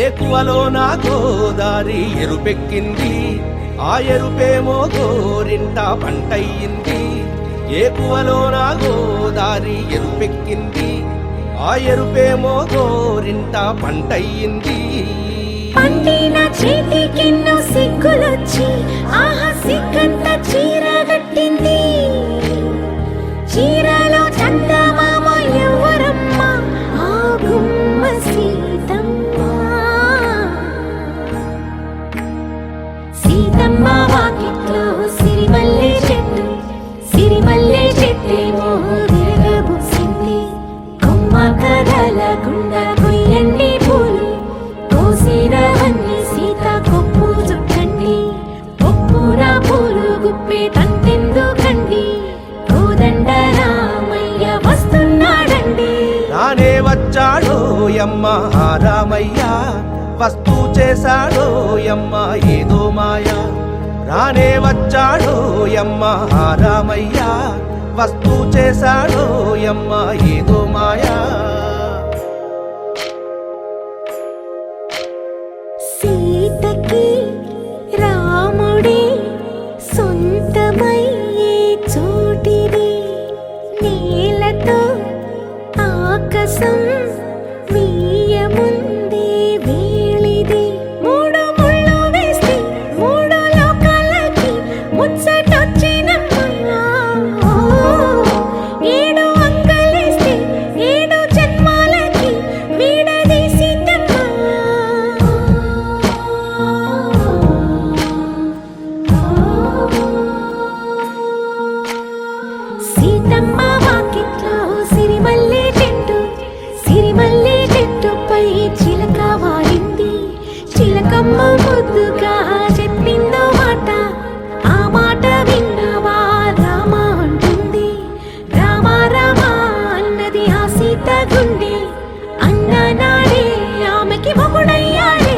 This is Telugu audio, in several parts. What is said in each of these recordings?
ఏకువలో నా గోదారి ఎరుపెక్కింది, ఆ ఎరుపేమో గోరింట పంటయ్యింది. ఏకువలో నా గోదారి ఎరుపెక్కింది, ఆ ఎరుపేమో గోరింట పంటయ్యింది. పండిన చేతికెన్నో సిగ్గులొచ్చి ఆహా సిగ్గంత చీరగట్టింది. చీరలో చందమామ ఎవరమ్మ, ఆ గుమ్మ సీతమ్మ. సీతమ్మ వాకిట్లో సిరిమల్లె చెట్టు, సిరిమల్లె చెట్టేమో విరగబూసింది. కొమ్మ కదలకుండా కొయ్యండి పూలు, కోసిరవన్నీ సీత కొప్పు చుట్టండి. కొప్పున పూలు గుప్పే తంతెందుకండి, కోదండ రామయ్య వస్తున్నాడండి. రానే వచ్చాడో యమ్మ రామయ్య, వస్తూ చేశాడో యమ్మ ఏదో మాయ. రానే వచ్చాడో యమ్మ రామయ్య, వస్తూ చేశాడో యమ్మ ఏదో మాయా. సీతకి రాముడే సొంతమయ్యే చోటిది, నేలతో ఆకాశం వీయముందే వేళిది. మూడు ముళ్ళు వేస్తే మూడు లోకాలకి ముచ్చటొచ్చినమ్మా. ఏడు అంగలేస్తే ఏడు జన్మాలకి వీడదీసి సీతమ్మ వాకిట్లో సిరిమల్లె చెట్టు, సిరిమల్లె చెట్టుపై చిలక వాలింది. చిలకమ్మ ముద్దుగా చెప్పిందో మాట, ఆ మాట విన్నవా రామ అంటుంది. రామ రామ అన్నది ఆ సీత గుండె, అన్న నాడే ఆమెకి మొగుడయ్యాడే.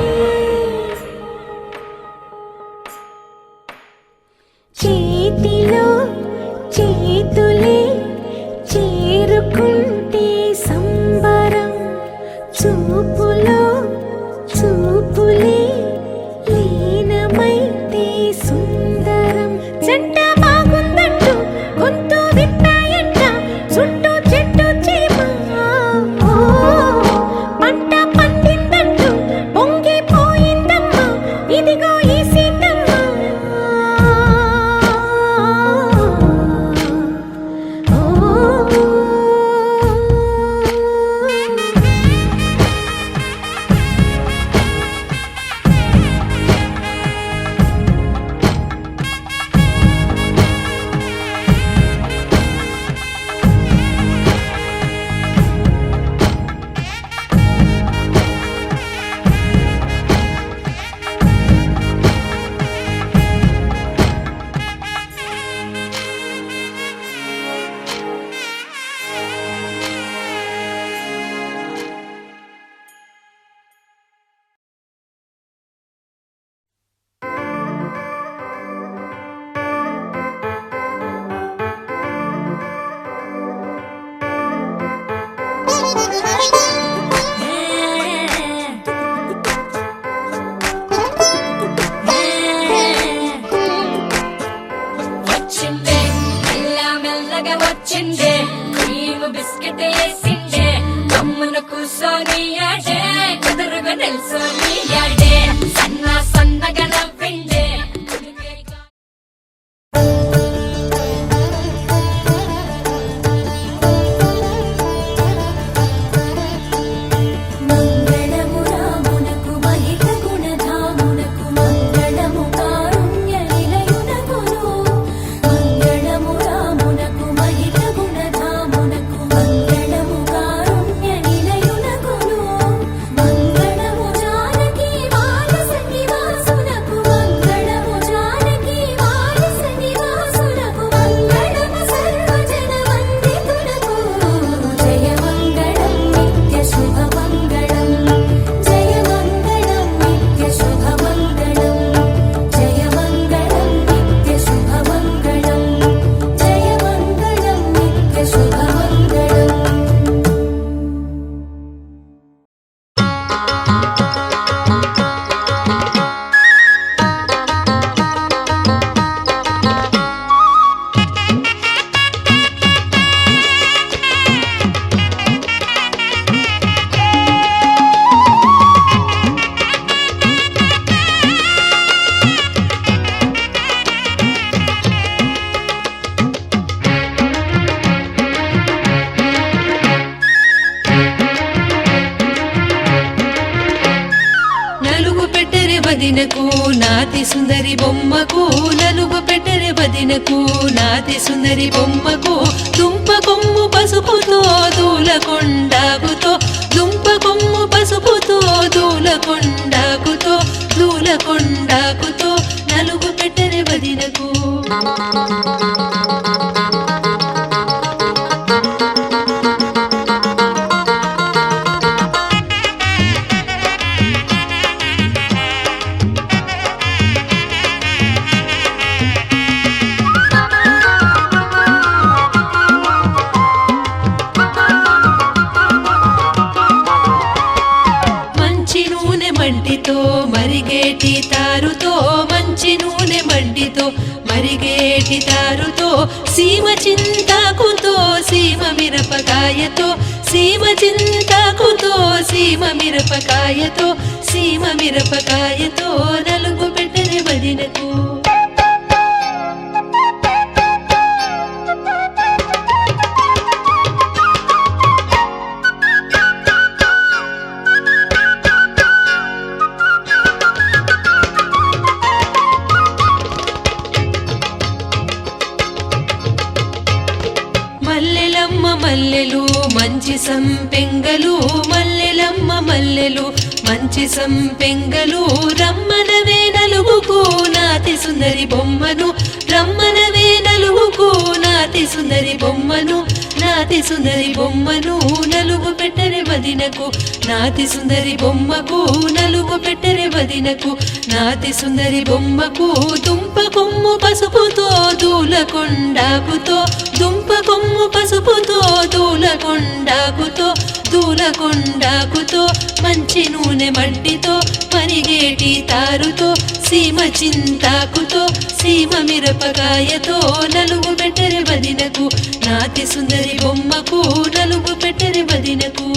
చేతిలో చేతులే చేరుకుంటే సంబరం, చూపులో చూపులే లీనమైతే సుందరం. జంట బాగుందంటూ గొంతు విప్పాయంట చుట్టూ చెట్టు చీమ. పంట పండిందంటూ పొంగిపోయిందమ్మా, ఇదిగో ఈ సీతమ్మ. వచ్చిండే క్రీమ్ బిస్కెట్ వేసిండే, అమ్మన కూసోని ఆడే కుదురుగా నిల్సోని ఆడే, సన్న సన్నగా నవ్విండే. వదినకు నాతి సుందరి బొమ్మకు దుంప కొమ్ము పసుపుతో దూలకొండాకుతో దుంప కొమ్ము పసుపుతో దూలకొండాకుతో దూలకొండాకుతో నలుగు పెట్టెని వదినకు మరిగేటి తారుతో మంచి నూనె మండితో మరిగేటి తారుతో సీమ చింతాకుతో సీమ మిరపకాయతో సీమ చింతాకుతో సీమ మిరపకాయతో సీమ మిరపకాయతో నలుగు పెట్టెని వదినకు మల్లెలమ్మ మల్లెలు మంచి సంపెంగలు మల్లెలమ్మ మల్లెలు మంచి సంపెంగలు రమ్మనవే నలుగుకు నాతి సుందరి బొమ్మను రమ్మనవే నలుగుకు నాతి సుందరి బొమ్మను నాతి సుందరి బొమ్మను నలుగు పెట్టెని వదినకు నాతి సుందరి బొమ్మకు నలుగు పెట్టెని వదినకు నాతి సుందరి బొమ్మకు దుంప కొమ్ము పసుపుతో దూలకొండాకుతో దుంప కొమ్ము పసుపుతో దూలకొండాకుతో దూలకొండాకుతో మంచి నూనె మట్టితో మరిగేటి తారుతో సీమ చింతాకుతో సీమ మిరపకాయతో నలుగు పెట్టెని వదినకు నాతి సుందరి బొమ్మకు నలుగు పెట్టెని వదినకు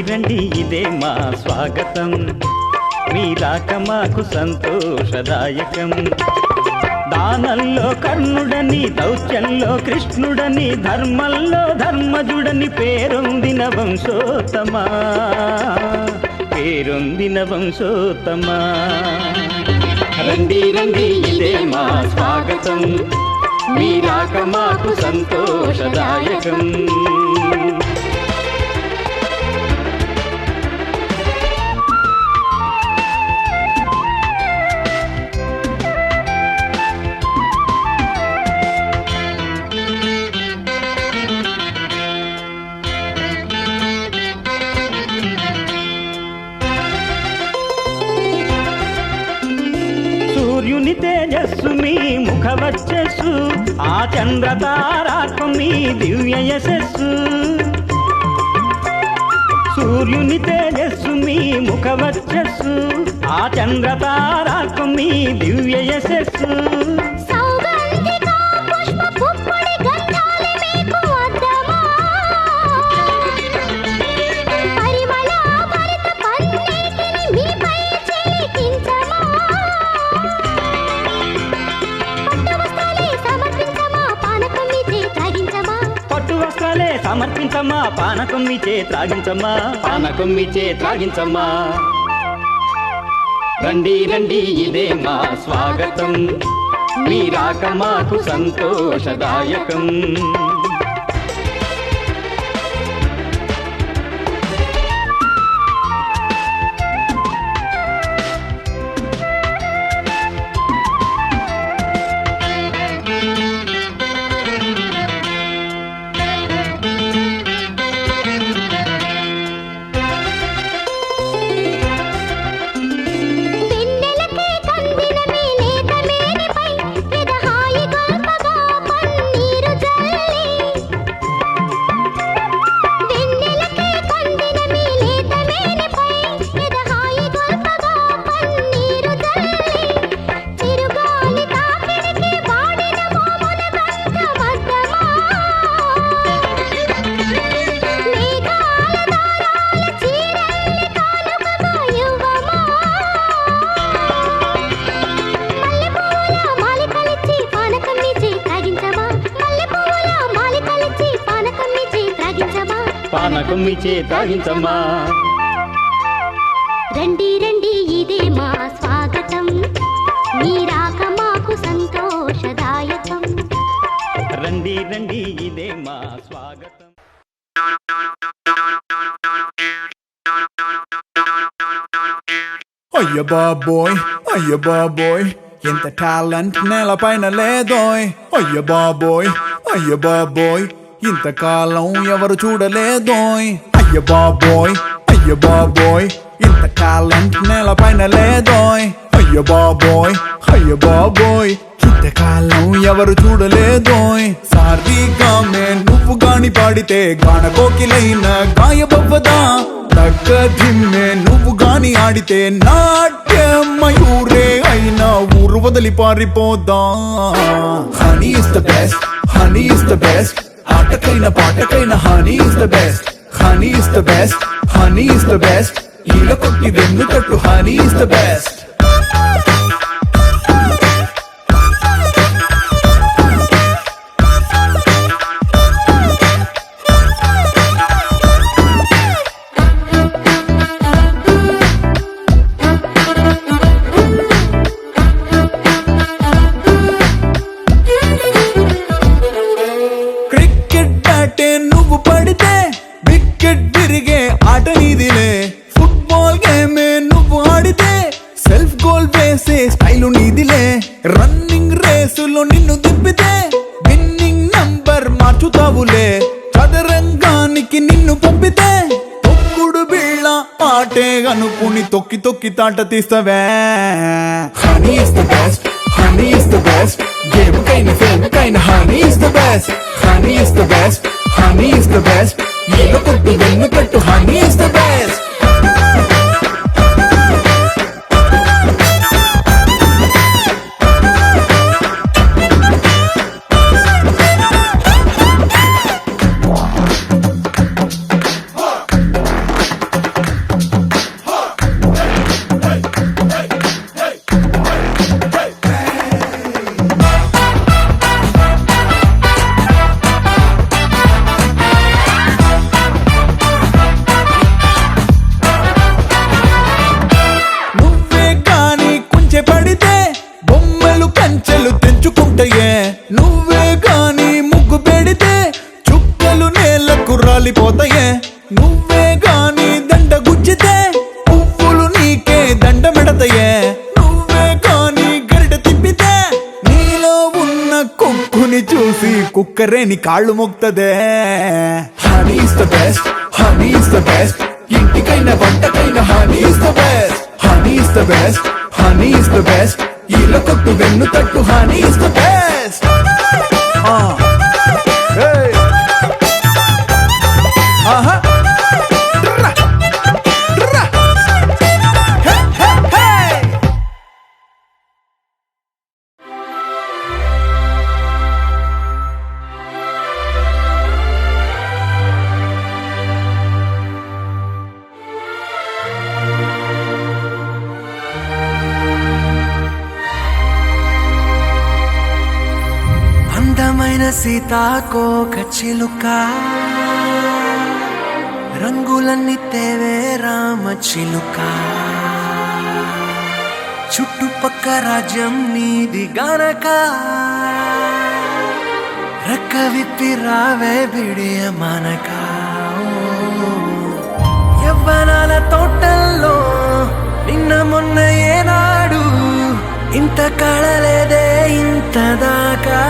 రండి ఇదే మా స్వాగతం మీ రాక మాకు సంతోషదాయకం దానంలో కర్ణుడని దౌత్యంలో కృష్ణుడని ధర్మంలో ధర్మజుడని పేరొందిన వంశోత్తమా పేరొందిన వంశోత్తమా రండి ఇదే మా స్వాగతం మీ రాక మాకు సంతోషదాయకం సూర్యుని తేజస్సు మీ ముఖ వచ్చస్సు ఆ చంద్రతారాత్మ మీ దివ్య యశస్సు సూర్యుని తేజస్సు మీ ముఖ వచ్చస్సు ఆ చంద్రతారాకు మీ దివ్య యశస్సు సౌగంధిక పుష్ప పుప్పొడి గంధాలు మీకు అద్దమా పరిమళ భరిత పన్నీటిని మీపై చిలికించమా పట్టు వస్త్రాలే సమర్పించమా పానకం మీచే త్రాగించమా పానకం మీచే త్రాగించమ్మా రండి రండి ఇదే మా స్వాగతం మీ రాక మాకు సంతోషదాయకం పానకం మీచే త్రాగించమ్మా రండి రండి ఇదే మా స్వాగతం మీ రాక మాకు సంతోషదాయకం రండి రండి ఇదే మా స్వాగతం అయ్య బాబోయ్ ఎంత టాలెంట్ నేలపైన లేదోయ్ అయ్య బాబోయ్ ఇంతకాలం ఎవరు చూడలేదోయ్ అయ్య బాబోయ్ ఇంత టాలెంట్ నేలపైన లేదోయ్ అయ్య బాబోయ్ ఇంతకాలం ఎవరు చూడలేదోయ్ సారీగా నువ్వు గాని పాడితే గాన కోకిలైన గాయబవ్వదా తగ్గదిమ్మే నువ్వు గాని ఆడితే నాట్య మయూరే అయినా ఊరు వదిలి పారిపోదా హనీ ఇస్ ద బెస్ట్ ఆటకైన పాటకైన హనీ ఇస్ ద బెస్ట్ ఈల కొట్టి వెన్ను తట్టు హనీ ఇస్ ద బెస్ట్ నువ్వు పడితే వికెట్ తిరిగే ఆట నీదిలే ఫుట్బాల్ గేమే నువ్వు ఆడితే సెల్ఫ్ గోల్ వేసే స్టైలు నీదిలే రన్నింగ్ రేసులో నిన్ను తిప్పితే విన్నింగ్ నంబర్ మార్చుతావులే చదరంగానికి నిన్ను పంపితే తొక్కుడు బిళ్ళ ఆటే అనుకుని తొక్కి తొక్కి తాట తీస్తావే honey is the best game కైన ఫేమ్ కైన హనీ ఇస్ ద బెస్ట్ ఈల కొట్టు వెన్ను కట్టు హనీ ఇస్ ద బెస్ట్ పడితే బొమ్మలు కంచెలు తెంచుకుంటాయే నువ్వే గాని ముగ్గు పెడితే చుక్కలు నేలకు రాలిపోతాయే నువ్వే గాని దండ గుచ్చితే పువ్వులు నీకే దండ మెడతాయే నువ్వే గాని గరిట తిప్పితే నీలో ఉన్న కుక్కుని చూసి కుక్కరేని కాళ్ళు మొక్తదే హనీ ఇస్ ద బెస్ట్ ఇంటికైన వంటకైన హనీ ఇస్ ద బెస్ట్ ఈల కొట్టు వెన్ను తట్టు హనీ ఇస్ ద బెస్ట్ సీతాకోక చిలుక రంగులన్నీ తేవే రామ చిలుక చుట్టుపక్క రాజ్యం నీది గనక రెక్క విప్పి రావే బిడియ మనక యవ్వనాల తోటల్లో నిన్న మొన్న ఏనాడు ఇంత కళలేదే ఇంత దాకా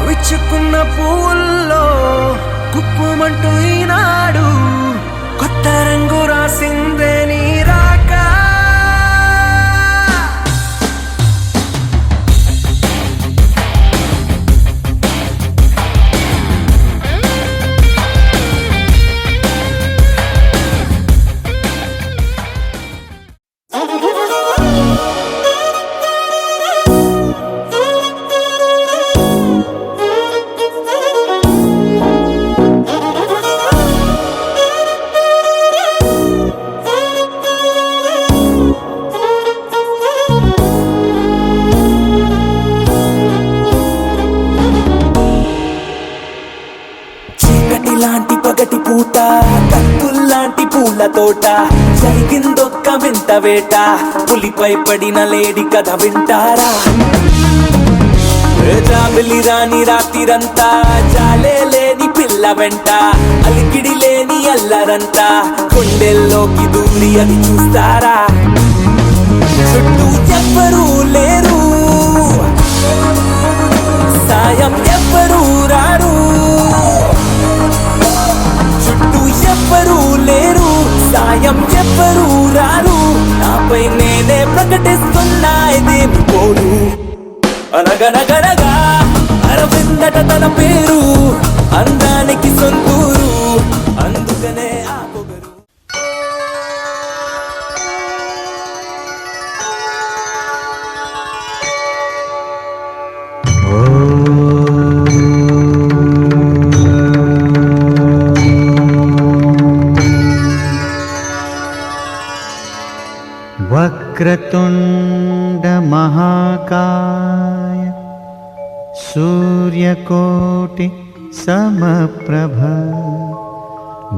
విచ్చుకున్న పువ్వుల్లో కుప్పుమంటూ ఈనాడు కొత్త రంగు రాసిందే నీ రాక లాంటి పగటి పూట కత్తుల్లాంటి పూల తోట జరిగిందొక్క వింత వేట పులిపై పడిన లేడి కథ వింటారా జాబిలి రాని రాత్రిరంతా జాలే లేని పిల్ల వెంట అలికిడి లేని అల్లరంతా కొండెల్లోకి దూరి అది చూస్తారా చుట్టూ ఎవ్వరూ లేరు సాయం ఎవ్వరూ రారు ఎవ్వరూ లేరు సాయం ఎవ్వరూ రారు నాపై నేనే ప్రకటిస్తున్నా ఇదేమి పోరు అనగనగనగా అరవిందట తన పేరు అందానికి సొంతూరు అందుకనే ఆ పొగరు वक्रतुण्ड महाकाय सूर्यकोटि समप्रभ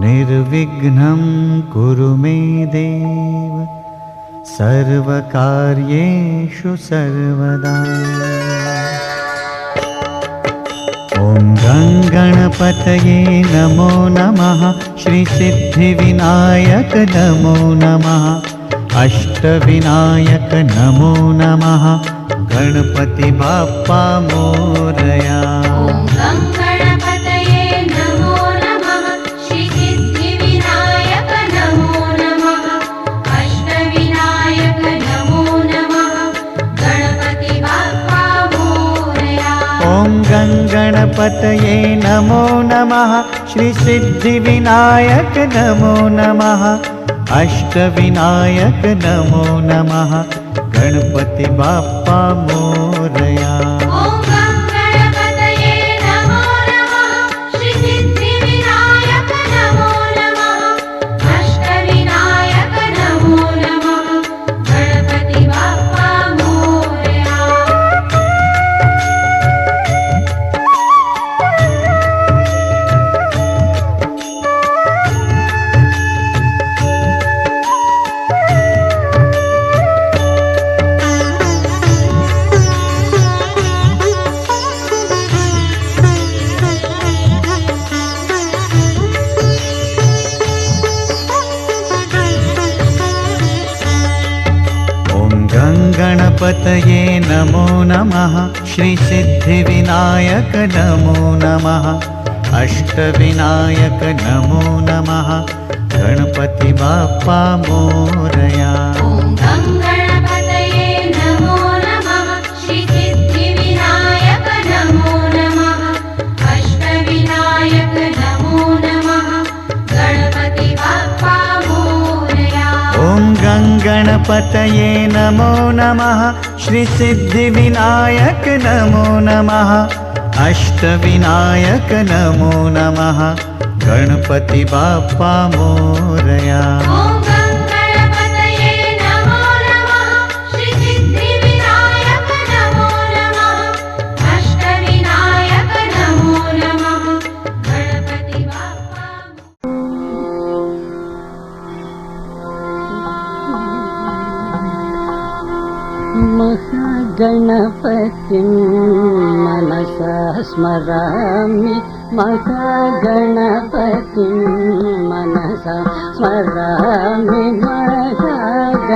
निर्विघ्नं कुरु मे देव सर्वकार्येषु सर्वदा ॐ गणपतये नमो नमः श्रीसिद्धिविनायक नमो नमः अष्टविनायक नमो नमः गणपति बाप्पा मोरया ॐ गणपतये नमो नमः श्रीसिद्धिविनायक नमो नमः अष्टविनायक नमो नमः गणपति बाप्पा मोरया ॐ गणपतये नमो नमः श्रीसिद्धिविनायक नमो नमः अष्टविनायक नमो नमः गणपति बाप्पा मोरया ॐ गणपतये नमो नमः श्रीसिद्धिविनायक नमो नमः अष्टविनायक नमो नमः गणपति बाप्पा मोरया गणपतये नमो नमः श्रीसिद्धिविनायक नमो नमः अष्टविनायक नमो नमः गणपति बाप्पा मोरया ॐ गणपतये नमो नमः श्रीसिद्धिविनायक नमो नमः अष्टविनायक नमो नमः गणपति बाप्पा मोरया ॐ गणपतये नमो नमः श्रीसिद्धिविनायक नमो नमः अष्टविनायक नमो नमः गणपति बाप्पा मोरया ॐ गणपतये नमो नमः श्रीसिद्धिविनायक नमो नमः अष्ट महागणपतिं मनसा स्मरामि महागणपतिं मनसा स्मरामि महागणपतिं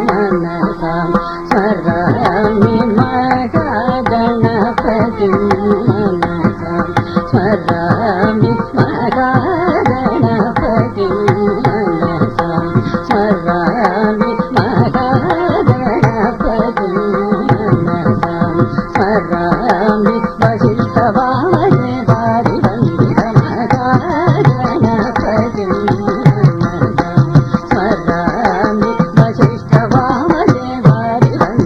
मनसा स्मरामि महागणपतिं मनसा स्मरामि महागणपतिं मनसा स्मरामि महागणपतिं मनसा स्मरामि वसिष्ठवामने वारिवन्दितमहागणपतिं मनसा स्मरामि वसिष्ठवामने वारिवन्दितमहागणपतिं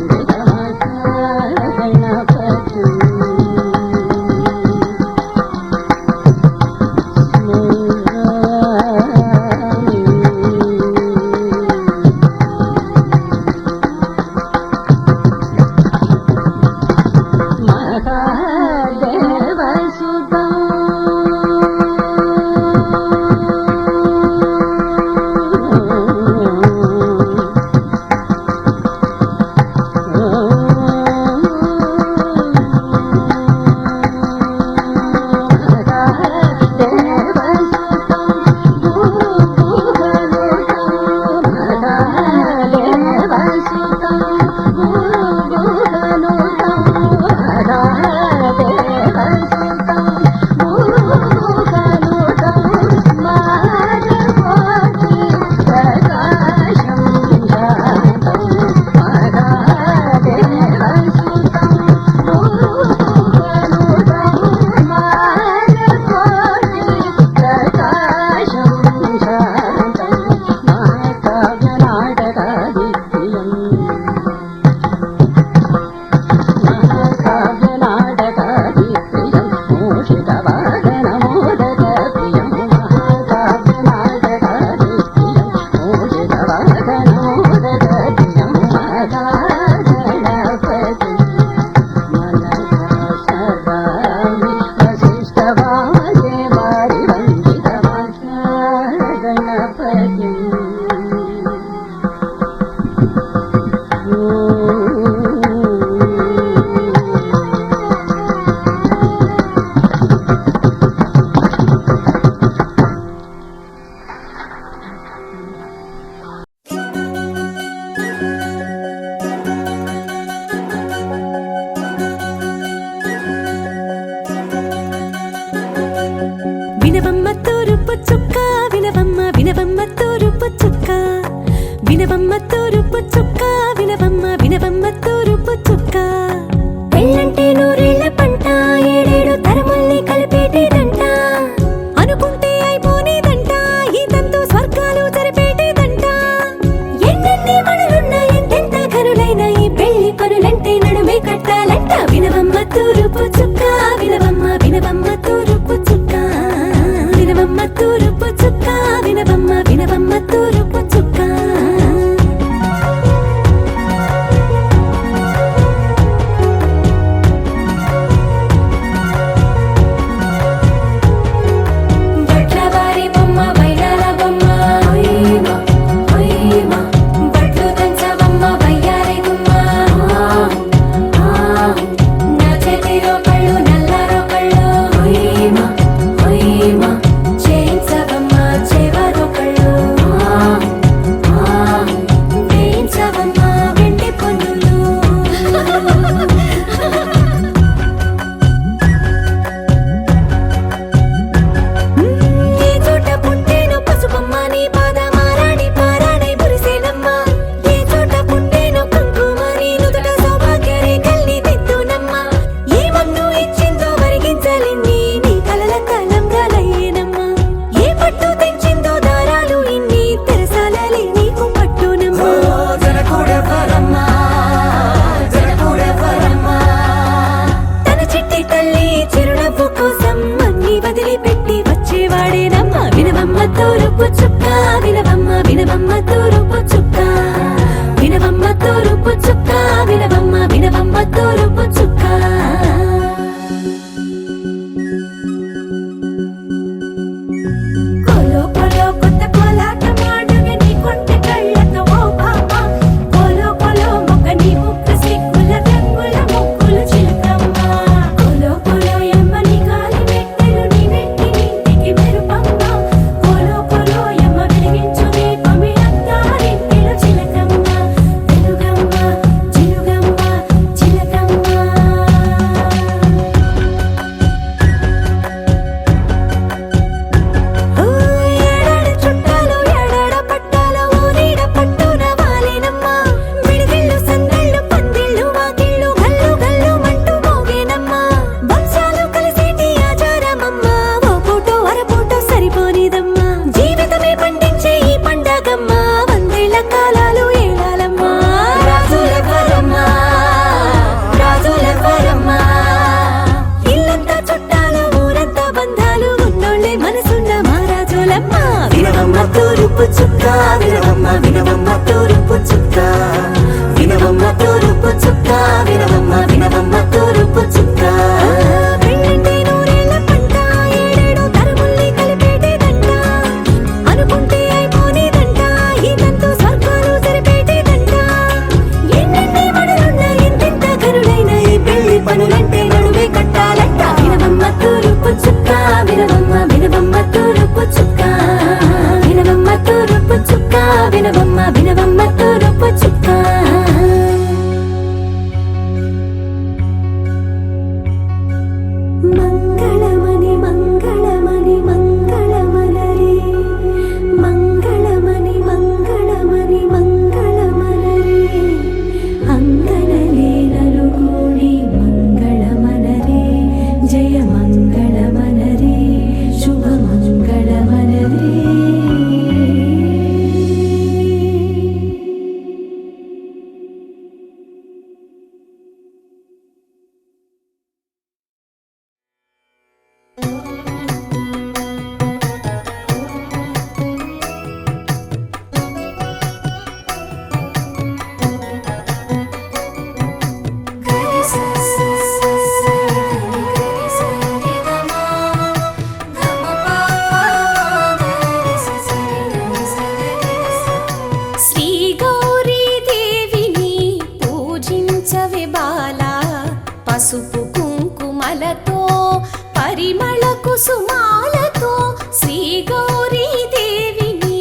పరిమళ కుసుమాలతో శ్రీ గౌరీ దేవిని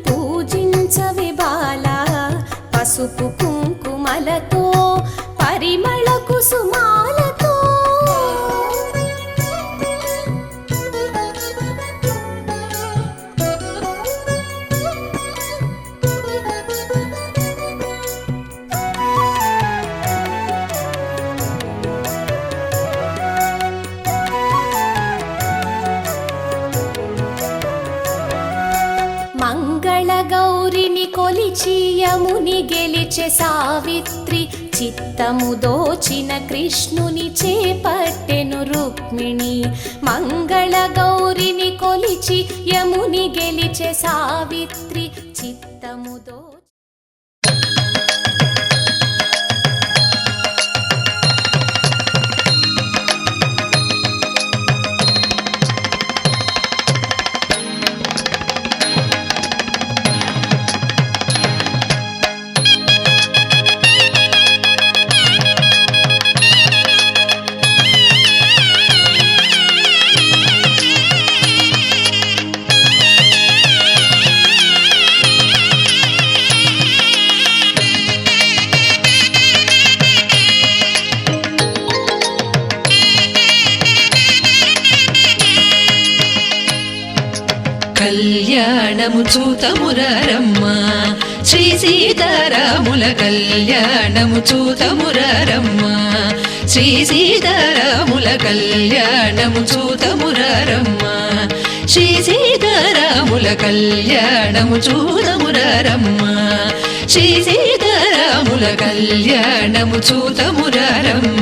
పూజించవే బాలా పసుపు కుంకుమలతో పరిమళ కుసుమాలతో మంగళ గౌరిని కొలిచి యముని గెలిచే సావిత్రి చిత్తము దోచిన కృష్ణుని చేపట్టెను రుక్మిణి మంగళ గౌరిని కొలిచి యముని గెలిచే సావిత్రి చిత్తము దో కళ్యాణము చూతమురారమ్మ శ్రీ సీతారాముల కళ్యాణము చూతమురారమ్మ శ్రీ సీతారాముల కళ్యాణము చూతమురారమ్మ శ్రీ సీతారాముల కళ్యాణము చూతమురారమ్మ శ్రీ సీతారాముల కళ్యాణము చూతమురారమ్మ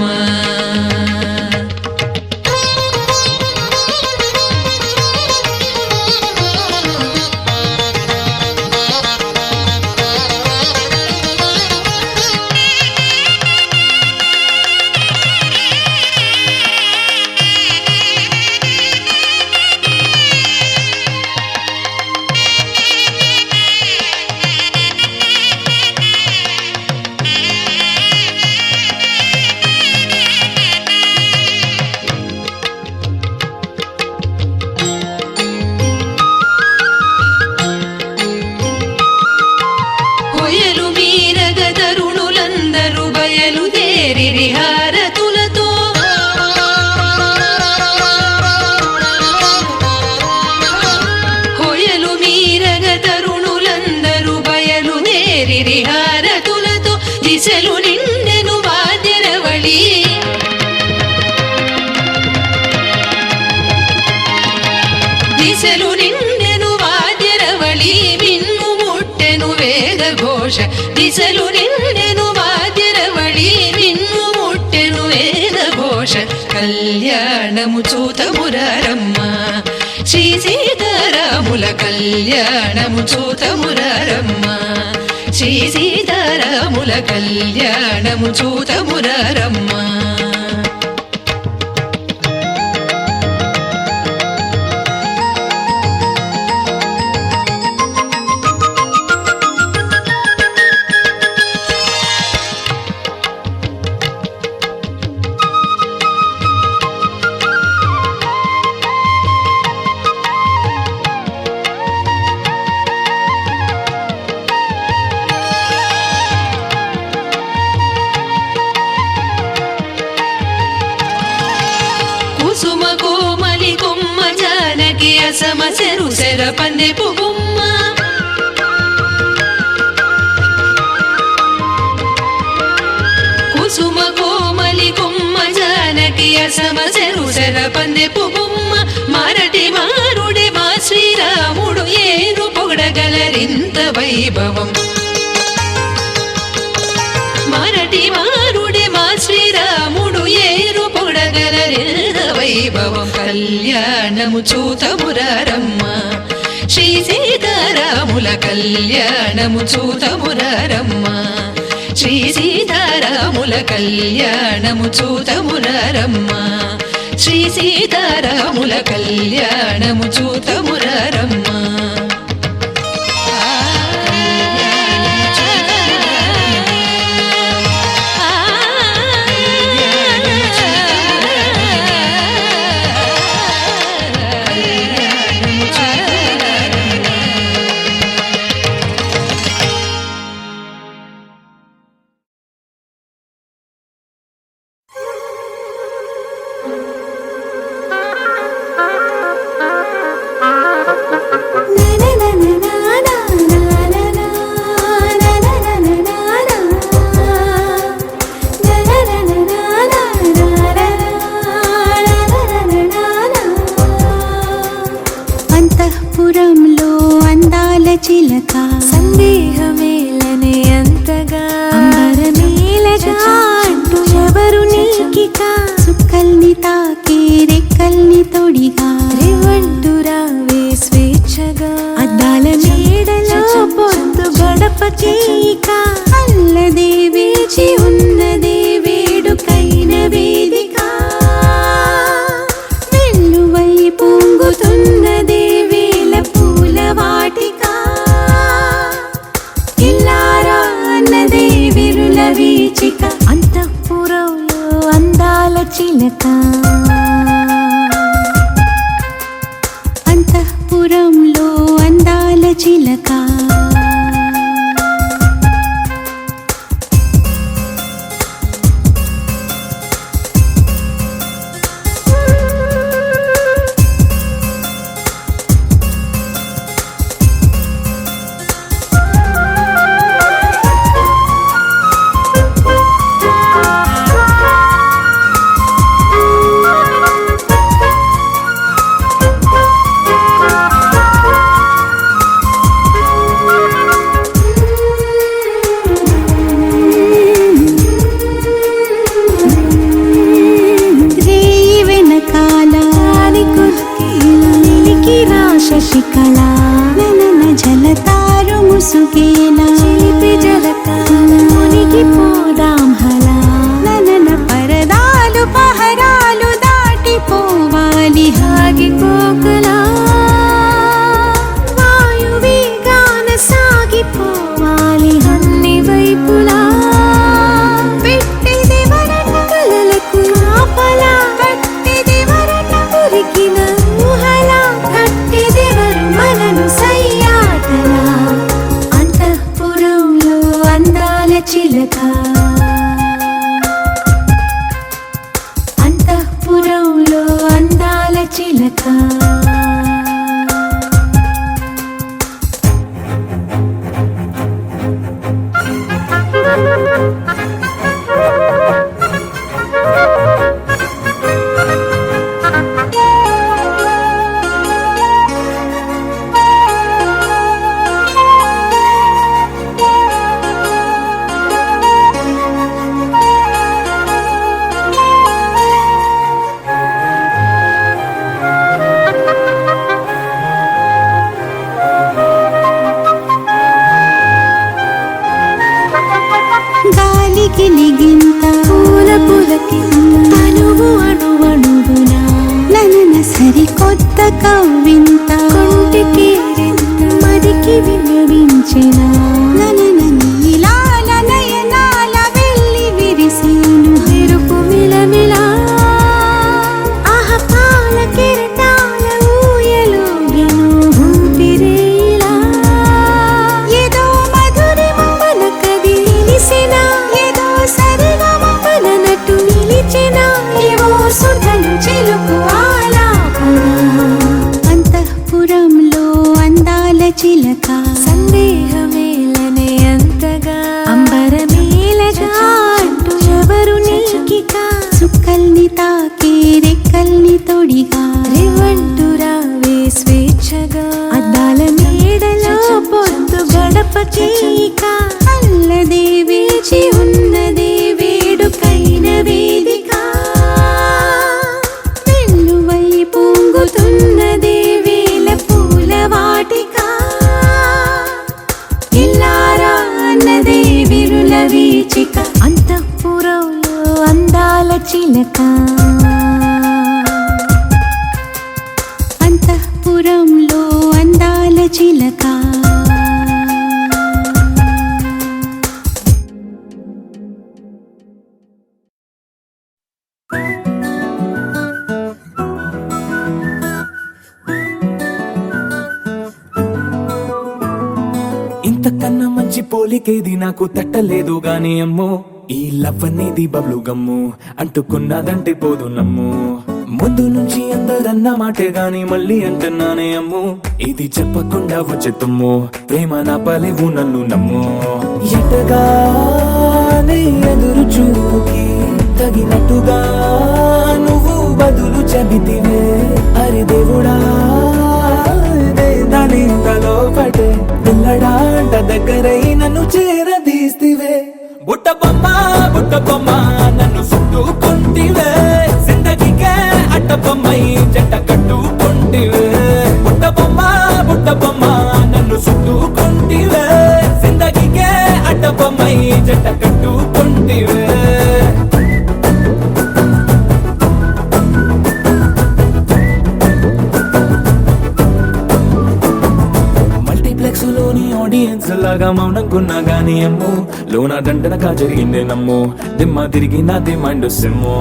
దిశలు నిండెను వాద్యరవళి దిశలు నిండెను వాద్యరవళి మిన్ను ముట్టెను వేద ఘోష దిశలు నిండెను వాద్యరవళి మిన్ను ముట్టెను వేద ఘోష కళ్యాణము చూతమురారమ్మ శ్రీ సీతారాముల కళ్యాణము చూతమురారమ్మ శ్రీ సీతారాముల కళ్యాణము చూతమురారమ్మ కుసుమ కోమలి కొమ్మ జానకి అసమ సెరు సెర పందెపు బొమ్మ కుసుమ కోమలి కొమ్మ జానకి అసమ సెరు సెర పందెపు బొమ్మ మారటి మారుడే మా శ్రీరాముడు ఏను పొగడగలరింత వైభవం మారటి మారుడే మా శ్రీరాముడు ఏను పొగడగలరింత వైభవం కళ్యాణము చూతమురారమ్మ శ్రీ సీతారాముల కళ్యాణము చూతమురారమ్మ శ్రీ సీతారాముల కళ్యాణము చూతమురారమ్మ శ్రీ సీతారాముల కళ్యాణము చూతమురారమ్మ గడపకే ఇక అల్లదే వేచి ఉన్నదే వేడుకైన వేదిక వెల్లువై పొంగుతున్నదే వేల పూల వాటిక ఇల్లారా అన్నదే విరుల వీచిక అంతఃపురంలో అందాల చిలక అంతఃపురంలో అందాల చిలక శశికళ నన జలతారు ముసుగేలా చిలిపి జలక మునిగి పోదాం హలా నన పరదాలు పహరాలు దాటిపోవాలి హాగి కోకలా వాయువేగాన సాగిపోవాలి అన్ని వైపులా పెట్టిది వరట కలలకు ఆపలా కట్టిది వరట ఉరికిన ఊహలా మనను సయ్యాటలా అంతఃపురంలో అందాల చిలక అంతఃపురంలో అందాల చిలక గిలిగింత పూల పులకింత తనువు అణువణువున ననన సరికొత్త కవ్వింత కొంటికేరింత మదికి వినవించిన ననన నీలాల నయనాల వెళ్ళి విరిసేను ఎరుపు మిలమిలా ఆహ పాల కెరటాల ఊయలోగెను ఊపిరేలా ఏదో మధురిమ మనకది తెలిసిన సరిగమనట్టు నిలిచిన ఏవో సుధలు చిలుకు ఆలాపన అంతఃపురంలో అందాల చిలక సందేహమేలనే అంతగా అంబరమేలగా అంటూ ఎవరు నీకిక సుక్కల్ని తాకే రెక్కల్ని తొడిగా రేవంటు రావే స్వేచ్ఛగా అద్దాల మేడలో పొద్దు గడపకే ఇక అల్లదే వేచి ఉన్నదే వేడుకైన వేదిక వెల్లువై పొంగుతున్నదే వేల పూల వాటిక ఇల్లారా అన్నదే విరుల వీచిక అంతఃపురంలో అందాల చిలక అంతఃపురంలో అందాల చిలక ఇంతకన్నా మంచి పోలికేది నాకు తట్టలేదు గాని అమ్మో ఈ లవ్ అనేది బబ్లు గమ్ము అంటుకున్నదంటే పోదు నమ్ము ముందు నుంచి అందరన్న మాటే గాని మళ్ళీ అంటున్నానే అమ్ము ఇది చెప్పకుండా వచ్చే తుమ్ము ప్రేమ నా పలేవు నన్ను నమ్ము ఎటగానే ఎదురు చూకి తగినట్టుగా నువ్వు బదులు చెబితివే అరే దేవుడా దానింతలో పటే పిల్లడాంట దగ్గరై నన్ను చేరదీస్తివే బుట్ట బొమ్మ నన్ను చుట్టుకుంటివే జిందగీకే అట్ట బొమ్మై జంట కట్టుకుంటివే బుట్ట బొమ్మ నన్ను చుట్టుకుంటివే జిందగీకే ఇంతగా మౌనంకున్నా గానీ అమ్ము లోన దండనగా జరిగింది నమ్ము దిమ్మ తిరిగి నాది మైండ్ సిమ్ము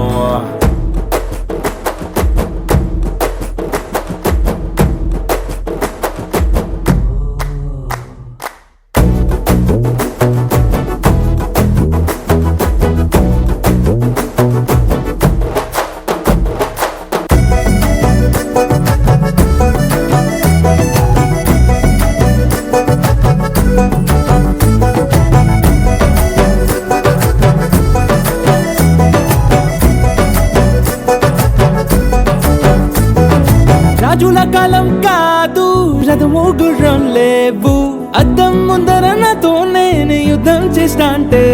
రాజుల కాలం కాదు రథము గుర్రం లేవు అద్దం ముందర నాతో నేను యుద్ధం చేస్తా అంటే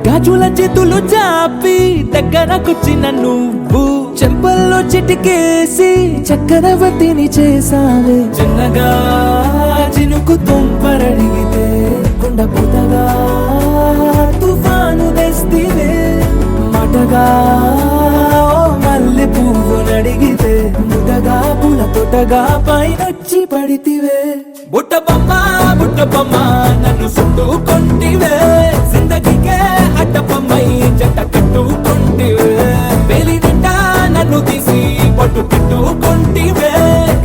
గాజుల చేతులు చాపి దగ్గరకొచ్చిన నువ్వు చెంపల్లో చిటికేసి చక్రవర్తిని చేసావే చిన్నగా చినుకు తుంపరడిగితే కుండ పుతగా తుఫాను తెస్తివే మాటగా మల్లె పువ్వు నడిగితే ముటగా పుల తొటగా పైనొచ్చి పడితివే బుట్ట బొమ్మ నన్ను సుట్టుకొంటివే జిందగీకే అడ్డపమ్మై జంట కట్టుకొంటివే వేలి నిండా నన్ను తీసి పట్టు పెట్టుకొంటివే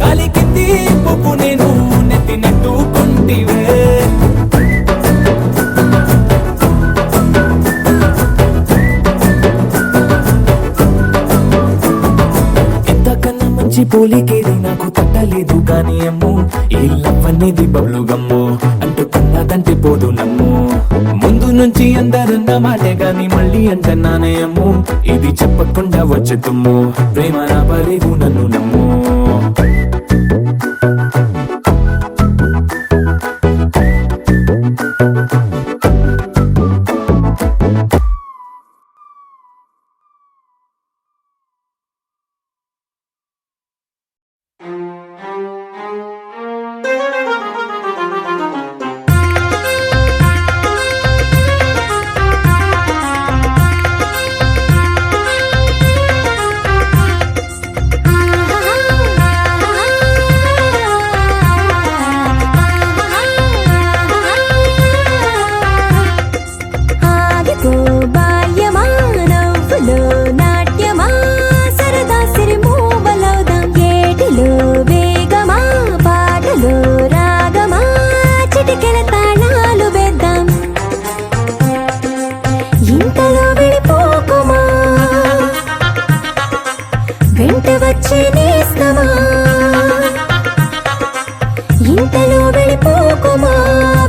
కాలి కింది పువ్వు నేను నెత్తినట్టుకొంటివే పోలికేది నాకు తట్టలేదు కానీ అమ్ము ఈ లవ్ అనేది బబ్లు గమ్ము అంటుకున్నదంటే పోదు నమ్ము ముందు నుంచి అందరన్న మాటే గాని మళ్ళీ అంటున్నానే అమ్ము ఇది చెప్పకుండా వచ్చే తుమ్ము ప్రేమ నా పరేగు నన్ను నమ్ము ఇంతలో వెళ్ళిపోకుమా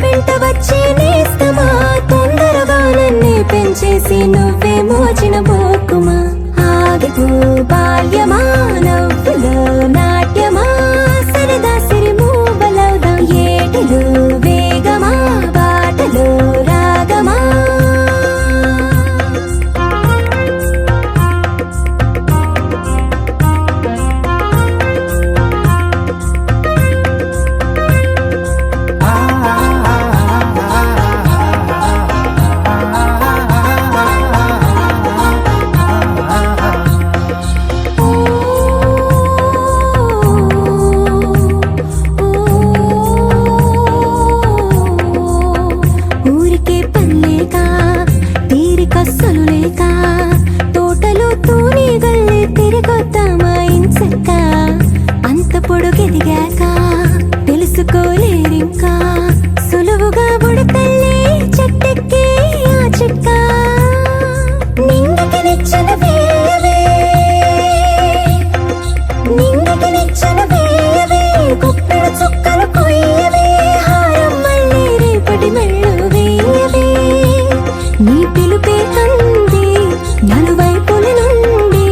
వెంట వచ్చే నేస్తమా తొందరగా నన్నే పెంచేసి నువ్వే మోచిన పోకుమా ఆగిపో బాల్యమా నవ్వులో నాట్యమా సరదా సిరిమూ బలవుదాం ఏటిలో వేగమా బాటలో రాగమా పొడుగెదిగాక తెలుసుకోలేరింకా సులువుగా బుడతల్లే చెట్టెక్కే ఆ చెక్క నిందకి నిచ్చన వేయవే నిందకి నిచ్చన వేయవే కుప్పెడు చుక్కలు కొయ్యవే హారం మళ్ళీ రేపటి మెళ్ళు వేయవే నీ పిలుపే అంది నలువైపుల నుండి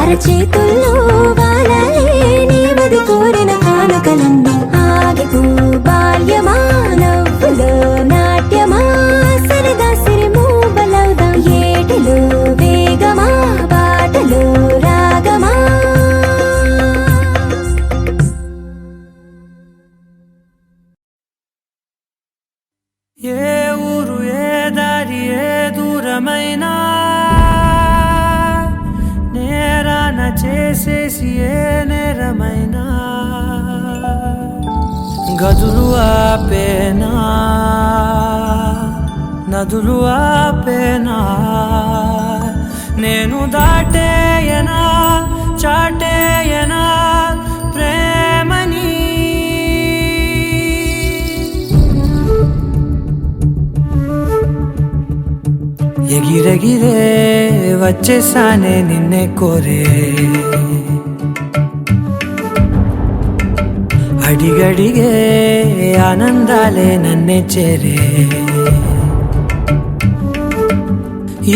అరచేతుల్లో వాలలే నీవది కోరిన కానుకలన్నీ ఆగిపో బాల్యమా నవ్వులో నాట్యమా సరదా సిరిమూ బలవుదాం ఏటిలో వేగమా బాటలో రాగమా ఏ ఊరు ఏ దారి ఏ దూరమైనా నేరాన చేసేసి ఏ నేరమైనా గదులు ఆపేనా నదులు ఆపేనా నేను దాటేయనా చాటేయనా ప్రేమని ఎగిరెగిరే వచ్చేసానే నిన్నే కోరే అడిగడిగే ఆనందాలే నన్నే చేరే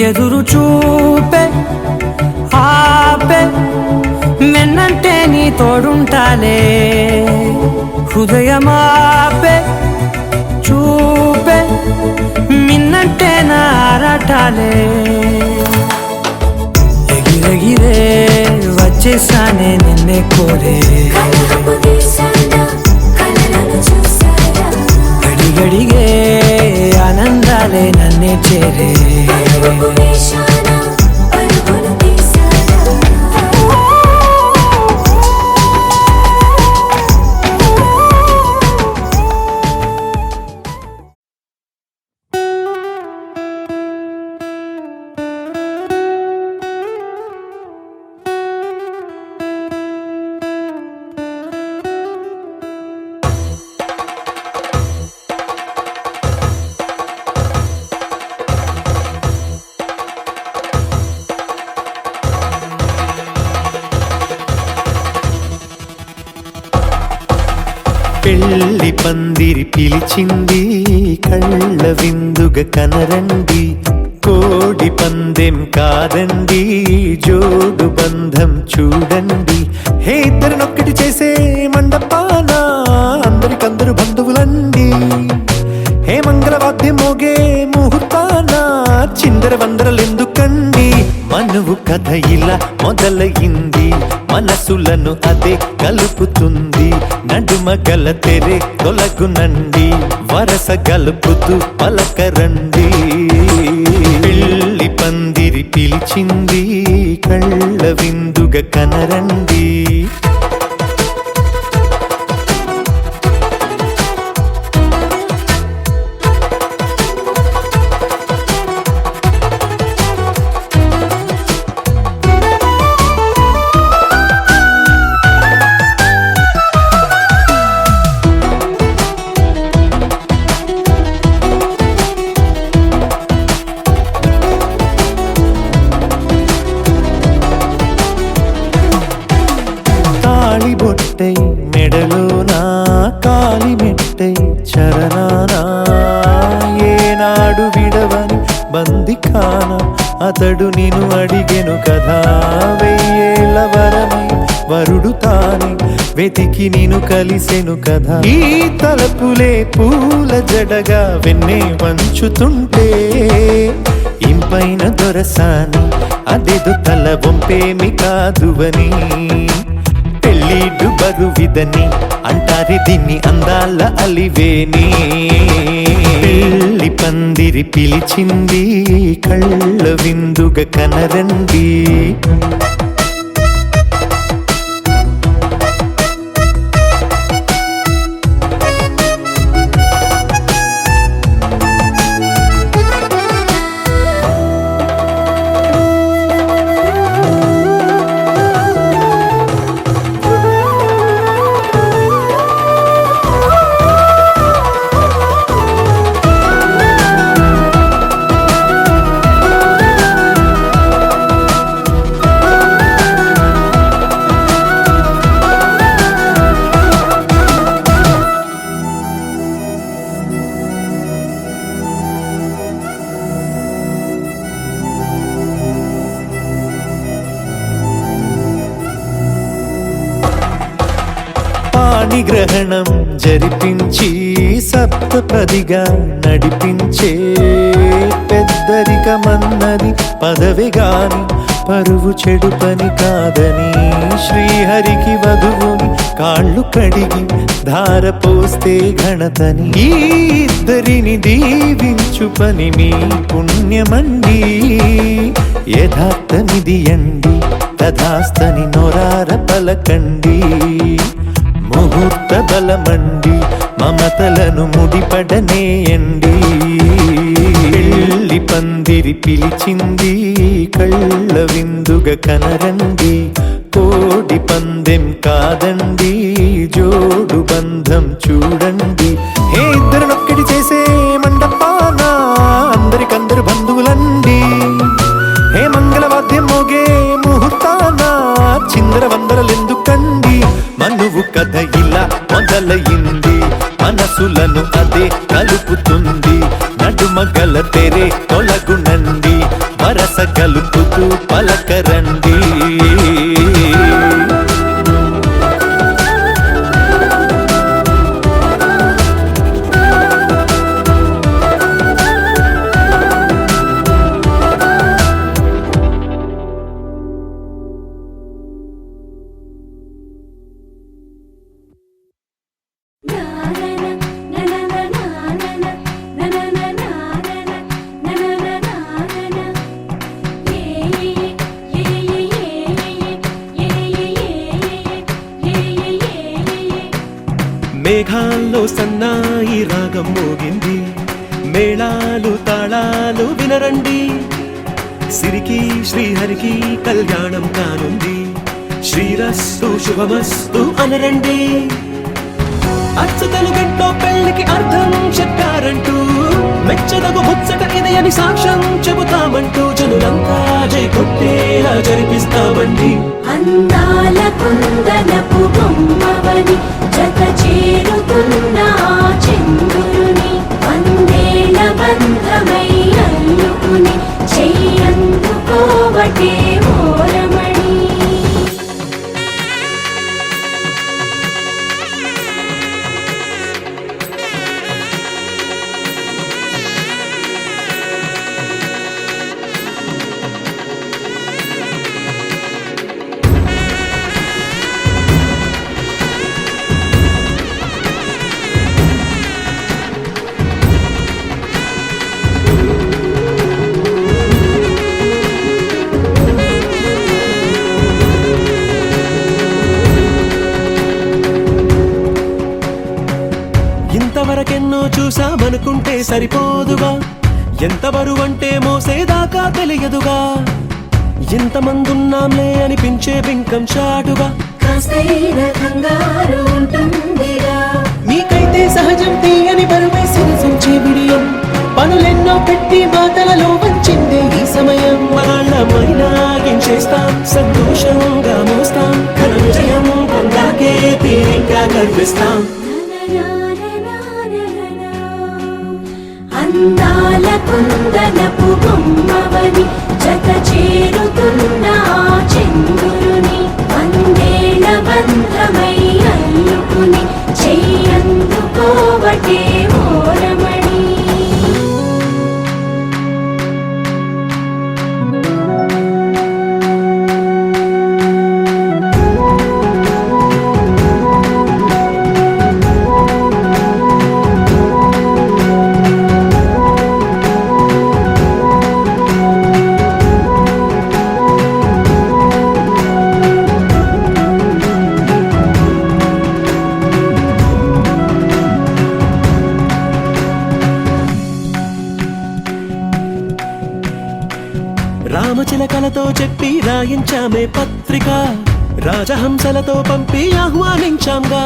ఎదురు చూపే ఆపే నిన్నంటే నీ తోడుంటాలే హృదయమాపే చూపే మిన్నంటే నా ఆరాటాలే ఎగిరెగిరే వచ్చేసానే నిన్నే కోరే అడిగడిగే ఆనందాలే నన్నే చేరే పెళ్లి పందిరి పిలిచింది కళ్ళ విందుగా కనరండి కోడి పందెం కాదండి జోడు బంధం చూడండి హే ఇద్దరినొక్కటి చేసే మండపాన అందరికందరు బంధువులండి హే మంగళవాద్యం మోగే ముహూర్తాన చిందర వందరలెందుకండి మనువు కథ ఇలా మొదలయింది మనసులను అదే కలుపుతుంది నడుమ గల తెరే తొలగునండి వరస గలుపుతూ పలకరండి పెళ్లి పందిరి పిలిచింది కళ్ళ విందుగా కనరండి బొట్టై మెడలోనా కాలి మెట్టై చరణానా ఏనాడు విడవని బందిఖాన అతడు నిన్ను అడిగెను కదా వెయ్యేళ్ళ వరమై వరుడు తానే వెతికి నిన్ను కలిసెను కదా ఈ తలపులే పూల జడగా వెన్నే వంచుతుంటే ఇంపైన దొరసాని అదేదో తల వంపేమి కాదువని పెళ్ళిడు బరువిదని అంటారే దీన్ని అందాల అలివేని పెళ్లి పందిరి పిలిచింది కళ్ళ విందుగా కనరండి గ్రహణం జరిపించి సప్తపదిగా నడిపించే పెద్దరికమన్నది పదవి గాని పరువు చెడు పని కాదని శ్రీహరికి వధువుని కాళ్ళు కడిగి ధార పోస్తే ఘనతని ఈ ఇద్దరిని దీవించు పని మీ పుణ్యమండి యథార్థమిది అండి తథాస్తని నొరార పలకండి ముహూర్త బలమండి మమతలను ముడిపడనేయండి. పెళ్లి పందిరి పిలిచింది కళ్ళ విందుగా కనరండి. కోడి పందెం కాదండి జోడు బంధం చూడండి. ఏ ఇద్దరినొక్కటి చేసే మండపాన అందరికందరు బంధువులండి. ఏ మంగళవాద్యం మోగే ముహూర్తాన చిందర వందరలెందుకండి. మనువు కథ ఇలా మొదలయింది మనసులను అదే కలుపుతుంది. నడుమగల తెరే తొలగునండి వరస కలుపుతూ పలకరండి. మేఘాల్లో సన్నాయి రాగం మోగింది. మేళాలు తాళాలు వినరండి. సిరికి శ్రీహరికి కళ్యాణం కానుంది. శ్రీరస్తు శుభమస్తు అనరండి. అచ్చతలు గంటో పెళ్లికి అర్థం చెప్పారంటూ మెచ్చదగు ముచ్చట ఇది అని సాక్ష్యం చెబుతామంటూ జనులంతా జై కొట్టేలా జరిపిస్తామండి. అందాల కుందనపు బొమ్మవని జత చేరుతున్న చంద్రుని వందేల బంధమై అల్లుకుని చెయ్యందుకోవటే ఓరమణి. ఇంతవరకెన్నో చూసామనుకుంటే సరిపోదుగా. ఎంత బరువంటే మోసేదాకా తెలియదుగా. ఇంతమందున్నాంలే అనిపించే బింకం చాటుగా. మీకైతే సహజం తీయని బరువేసిన సంచే బిడియం. పనులెన్నో పెట్టి మాటలలో వంచిందే ఈ సమయం. వాళ్ళమైనాగించేస్తాం సంతోషంగా మోస్తాం. ఘన విజయం పొందాకే తీరిగ్గా కనిపిస్తాం. అందాల కుందనపు బొమ్మవని జత చేరుతున్న చంద్రుని వందేల బంధమై అల్లుకుని చెయ్యందుకోవటే ఓరమణి. రామచిలకలతో చెప్పి రాయించామే పత్రిక. రాజహంసలతో పంపి ఆహ్వానించాంగా.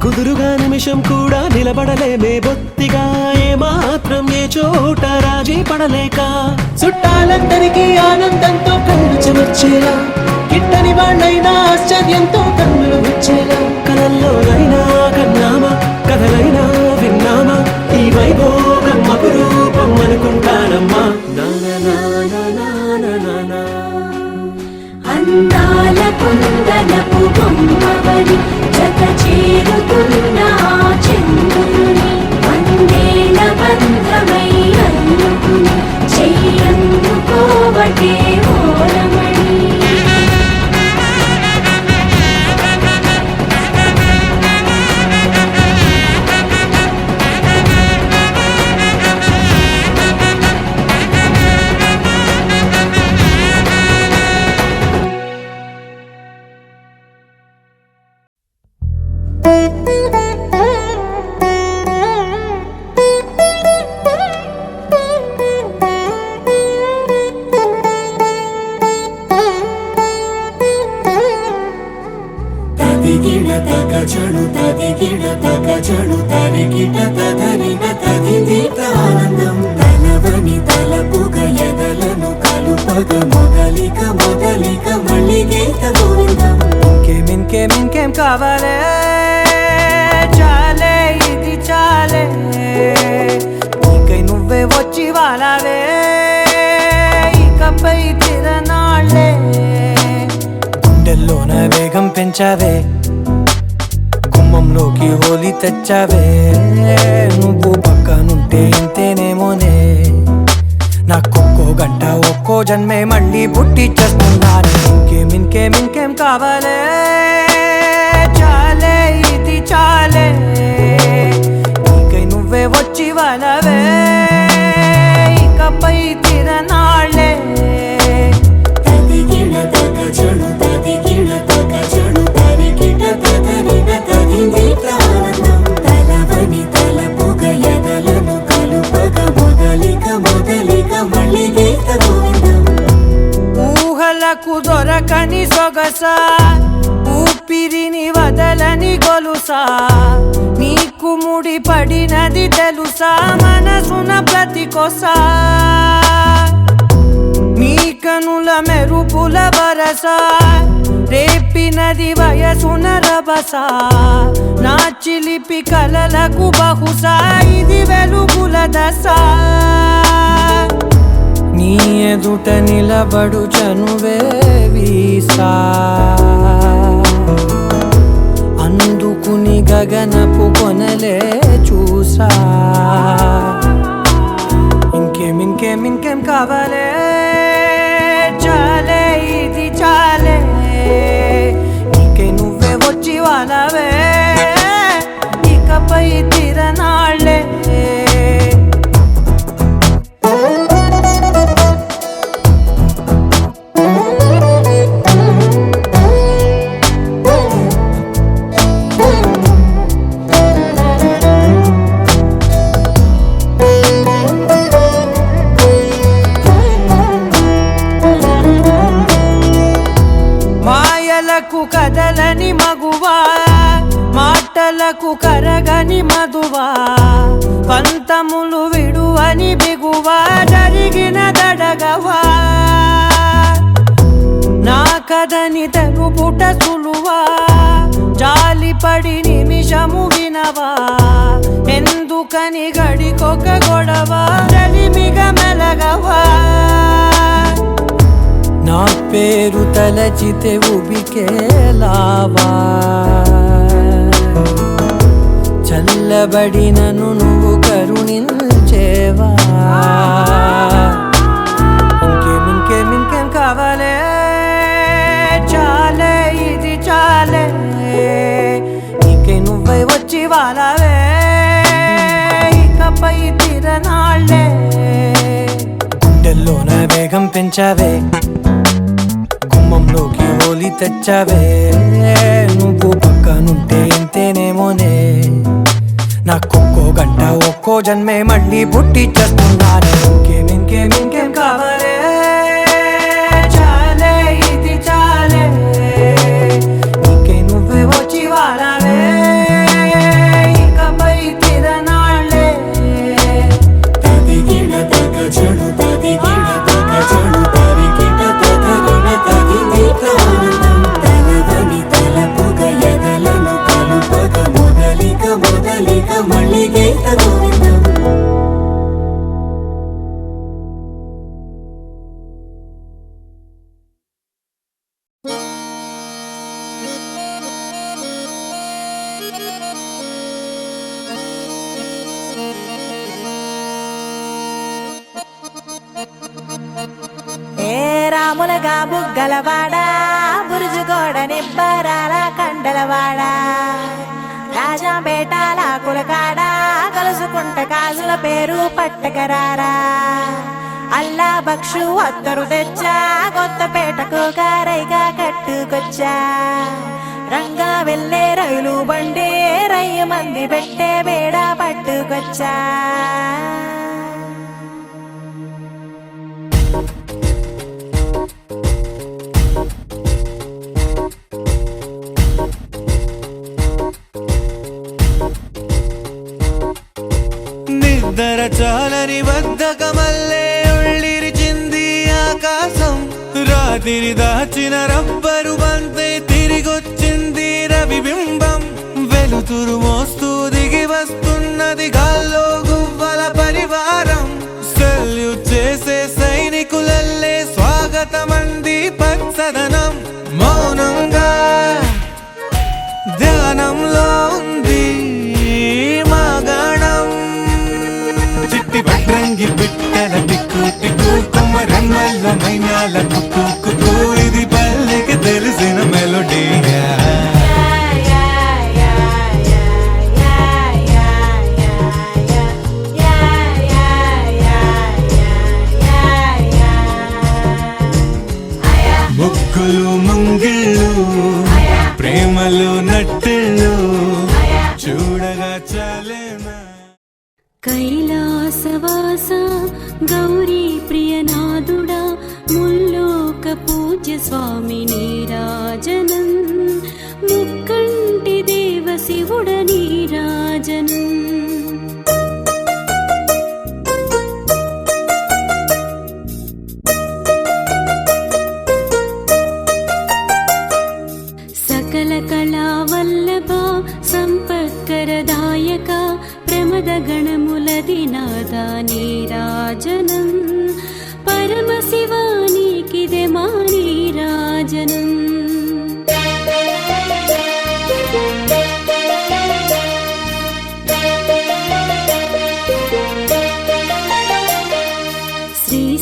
కుదురుగా నిమిషం కూడా నిలబడలేమే బొత్తిగా. ఏమాత్రం ఏ చోట రాజీ పడలేక చుట్టాలందరికీ ఆనందంతో కళ్ళు చెమర్చేలా. కిట్టని వాళ్ళైనా ఆశ్చర్యంతో కన్నులు వచ్చేలా. కలల్లోనైనా కన్నామా కథలైనా విన్నామా ఈ వైభోగం అపురూపం అనుకుంటానమ్మా. అందాల కుందనపు బొమ్మవని జత చేరుతున్న చంద్రుని వందేల బంధమై అల్లుకుని చెయ్యందుకోవటే ఓరమణి. తరిగిట తదరిన తదిందిట ఆనందం తలవని తలపుగ ఎదలను కలుపగ మొదలిక మళ్ళీ గీత గోవిందం ఇంకేం కావాలే చాలే ఇది చాలే నీకై నువ్వే వచ్చి వాలావే ఇకపై తిరనాళ్ళే గుండెల్లోన వేగం పెంచావే గుమ్మంలోకి హోలీ తెచ్చావే నువ్వు పక్కనుంటే ఇంతేనేమోనే నాకొక్కో గంట ఒక్కో జన్మే మళ్ళీ పుట్టి చేస్తున్నాను ఇంకేం కావాలే చాలే ఇది చాలే నీకై నువ్వే వచ్చి వాలవే ఇకపై తిరనాళ్ళే తదిగిన తగ జడు తరిగిట తదరిన తదిందిట ఆనందం తలవని తలపుగ ఎదలను కలుపగ మొదలిక మళ్ళీ గీత గోవిందం ఊహలకు దొరకని సొగస ఊపిరిని వదలని గొలుసా నీకు ముడి పడినది తెలుసా మనసున ప్రతి కొసా నీ కనుల మెరుపుల వరస రేపినది వయసున రభస నా చిలిపి కలలకు బహుశా ఇది వెలుగుల దశ నీ ఎదుట నిలబడు చనువే వీసా అందుకుని గగనపు కొనలే చూసా ఇంకేం కావాలే చాలే ఇది చాలే నీకై నువ్వే వచ్చి వాలవే ఇకపై తిరనాళ్ళే మాయలకు కదలని మగువా మాటలకు కరగని మధువా పంతములు విడువని బిగువా జరిగిన దడగవా నా కదని తెలుపుట సులువా జాలిపడి నిమిషము వినవా ఎందుకని గడికొక గొడవ రలిమిగ మెలగవా నా పేరు తలచితే ఉబికేలావా చల్లబడినను నువ్వు కరుణించేవా ఇంకేం కావాలే చాలే ఇది చాలే నీకై నువ్వై వచ్చి వాలవే ఇకపై తిరనాళ్ళే గుండెల్లోన వేగం పెంచావే గుమ్మంలోకి హోలీ తెచ్చావే నువ్వు పక్కనుంటే ఇంతేనేమోనే నాకొక్కో గంట ఒక్కో జన్మే మళ్ళీ పుట్టి చేస్తున్నాను ఇంకేం కావాలే చాలే ఇది చాలే నీకై నువ్వే వచ్చి వాలవే ఇకపై తిరనాళ్ళే తదిగిన తగ జడు తరిగిట తదరిన తదిందిట ఆనందం తలవని తలపుగ ఎదలను కలుపగ మొదలిక మళ్ళీ గీత గోవిందం రాములగా బుగ్గలవాడా బురుజుగోడ నిబ్బరాల కండలవాడా రాజాపేటాల కులకాడా కలుసుకుంట కాజుల పేరు పట్టకరారా అల్లా బక్షు అత్తరు తెచ్చా కొత్తపేటకు కారైగా కట్టుకొచ్చా రంగా వెళ్ళే రైలు బండి రయ్య మంది పెట్టే బేడ పట్టుకొచ్చా రాత్రి దాచిన రబ్బరు బంతే తిరిగొచ్చింది రవిబింబం వెలుతురు మోస్తూ దిగి వస్తున్నది గాల్లో గువ్వల పరివారం సెల్యూట్ చేసే సైనికులల్లే స్వాగతమంది పచ్చదనం మౌనంగా ధ్యానంలో ఉంది మాగణం చిట్టి భద్రంగి బిట్టల టిక్కు టిక్కు కొమ్మరెమ్మల మైనాల కుక్కు కుక్కు ఇది పల్లెకి తెలిసిన మెలోడీగా ముగ్గులు ముంగిళ్ళు ప్రేమలు నట్టిళ్ళు చూడగా చాలేనా కైలాసవాస గౌరీ ప్రియనాథుడా ముల్లోక పూజ్య స్వామి నీరాజనం ముక్కంటి దేవ శివుడ నీరాజనం సకల కళా వల్లభ సంపత్కరదాయక ప్రమద గణములదినాద నీరాజనం పరమశివానికిదే మా నీరాజనం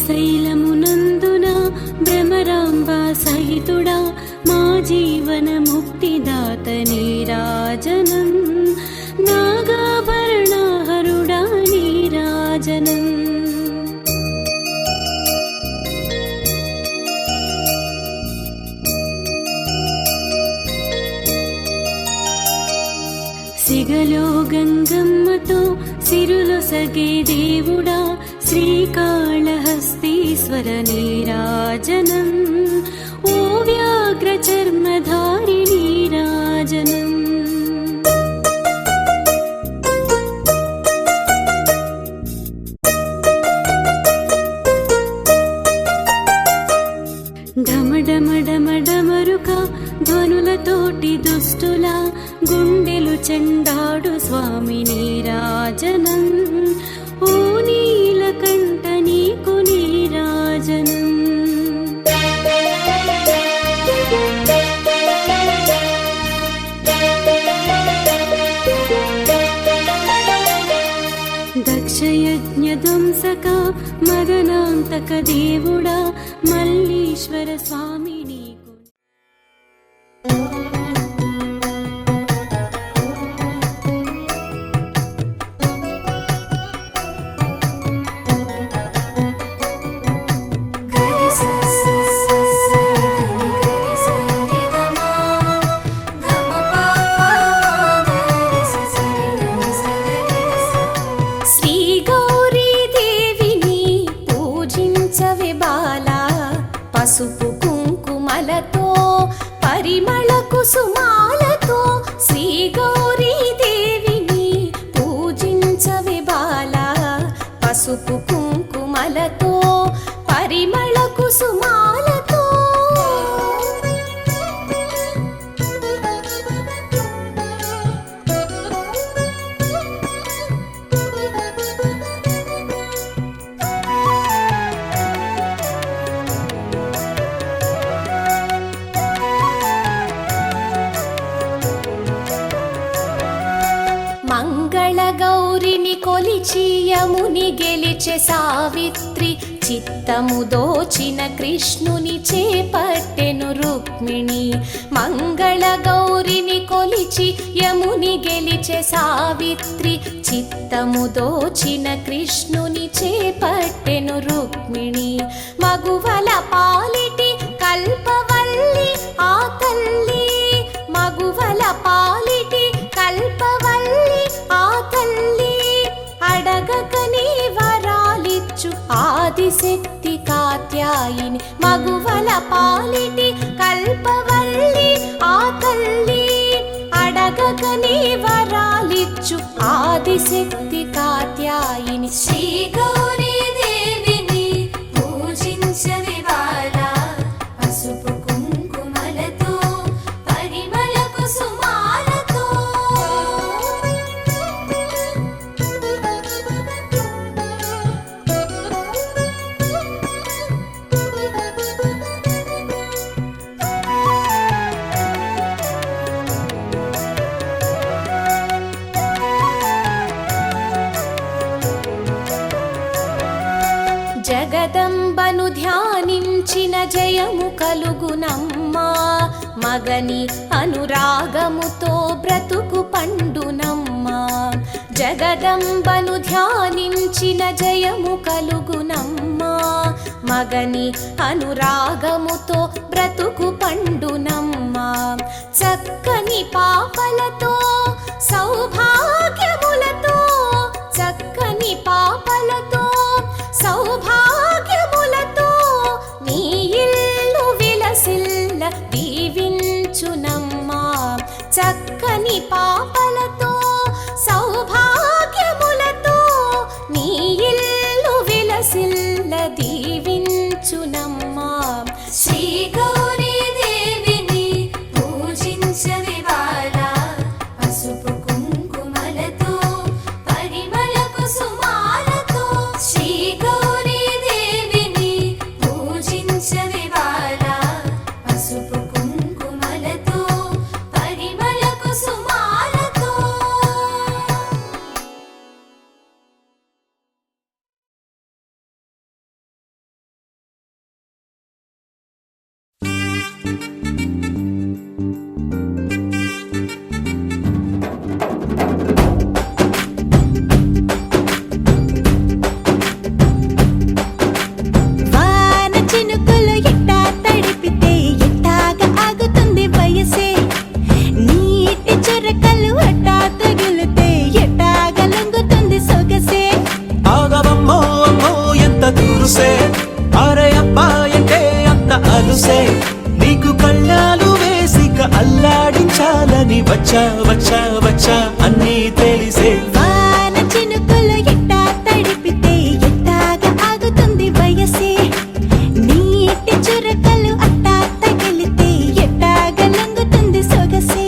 శ్రీశైలమునందున భ్రమరాంబ సహితుడా మా జీవన ముక్తిదాత నీరాజనం నాగాభరణహరుడా నీరాజనం సిగలో గంగమ్మతో సిరులో సగే దేవుడా శ్రీకాళహస్తీశ్వర నీరాజనం ఓ వ్యాఘ్ర చర్మధారి నీరాజనం డమడమడమడమరుక ధ్వనులతోటి దుష్టుల గుండెలు చెండాడు స్వామి నీరాజనం ఓ నీలకంఠ నీకు నీరాజనం దక్షయజ్ఞ ధ్వంసక మదనాంతక దేవుడా మల్లీశ్వర స్వామి నీకు పసుపు కుంకుమలతో పరిమళ కుసుమాలతో శ్రీ గౌరీ దేవిని పూజించవే బాలా పసుపు కుంకుమలతో పరిమళ కుసుమాలతో మంగళ గౌరిని కొలిచి యముని గెలిచే సావిత్రి చిత్తము దోచిన కృష్ణుని చేపట్టెను రుక్మిణి మంగళ గౌరిని కొలిచి యముని గెలిచే సావిత్రి చిత్తము దోచిన కృష్ణుని చేపట్టెను రుక్మిణి మగువల పాలిటి కల్పవల్లి ఆ తల్లి మగువల పాలిటి కల్పవల్లి ఆ తల్లి అడగకని వరాలిచ్చు ఆదిశక్తి కాత్యాయిని మగువల పాలిటి కల్పవల్లి ఆ తల్లి అడగకని వరాలిచ్చు ఆదిశక్తి కాత్యాయిని శ్రీ గౌరీ దేవిని పూజించవే బాలా జయము కలుగునమ్మా మగని అనురాగముతో బ్రతుకు పండునమ్మా జగదంబను ధ్యానించిన జయము కలుగునమ్మా మగని అనురాగముతో బ్రతుకు పండునమ్మా చక్కని పాపలతో సౌభాగ్యములతో చక్కని పాపలతో సౌభాగ్యములతో నీ ఇల్లు విలసిల్ల దీవించునమ్మా చక్కని పాపలతో సౌభాగ్యములతో నీ ఇల్లు విలసిల్ల దీవించునమ్మా శ్రీ గౌరీ దేవిని పూజించవి బాలా పసుపు కుంకుమలతో పరిమళ కుసుమాలతో శ్రీ గౌరీ దేవిని పూజించవి బాలా పసుపు కుంకుమలతో పరిమళ కుసుమాలతో వాన చినుకులు ఎట్టా తడిపితే ఎట్టాగా ఆగుతుంది వయసే నీటి చురకలు అట్టా తగిలితే ఎట్టాగా లొంగుతుంది సొగసే ఆగవమ్మో అమ్మో ఎంత దూరుసే అరే అబ్బాయంటే అంత అలుసే నీకు కళ్ళాలు వేసిక అల్లాడించాలని వచ్చా వచ్చా వచ్చా అన్నీ తెలిసే వాన చినుకులు ఎట్టా తడిపితే ఎట్టాగా ఆగుతుంది వయసే నీటి చురకలు అట్టా తగిలితే ఎట్టాగా లొంగుతుంది సొగసే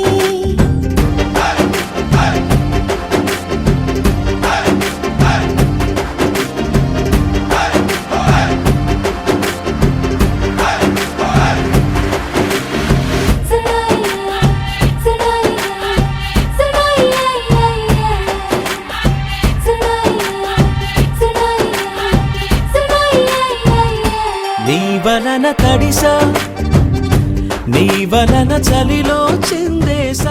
నీ వలన తడిసా నీ వలన చలిలో చిందేసా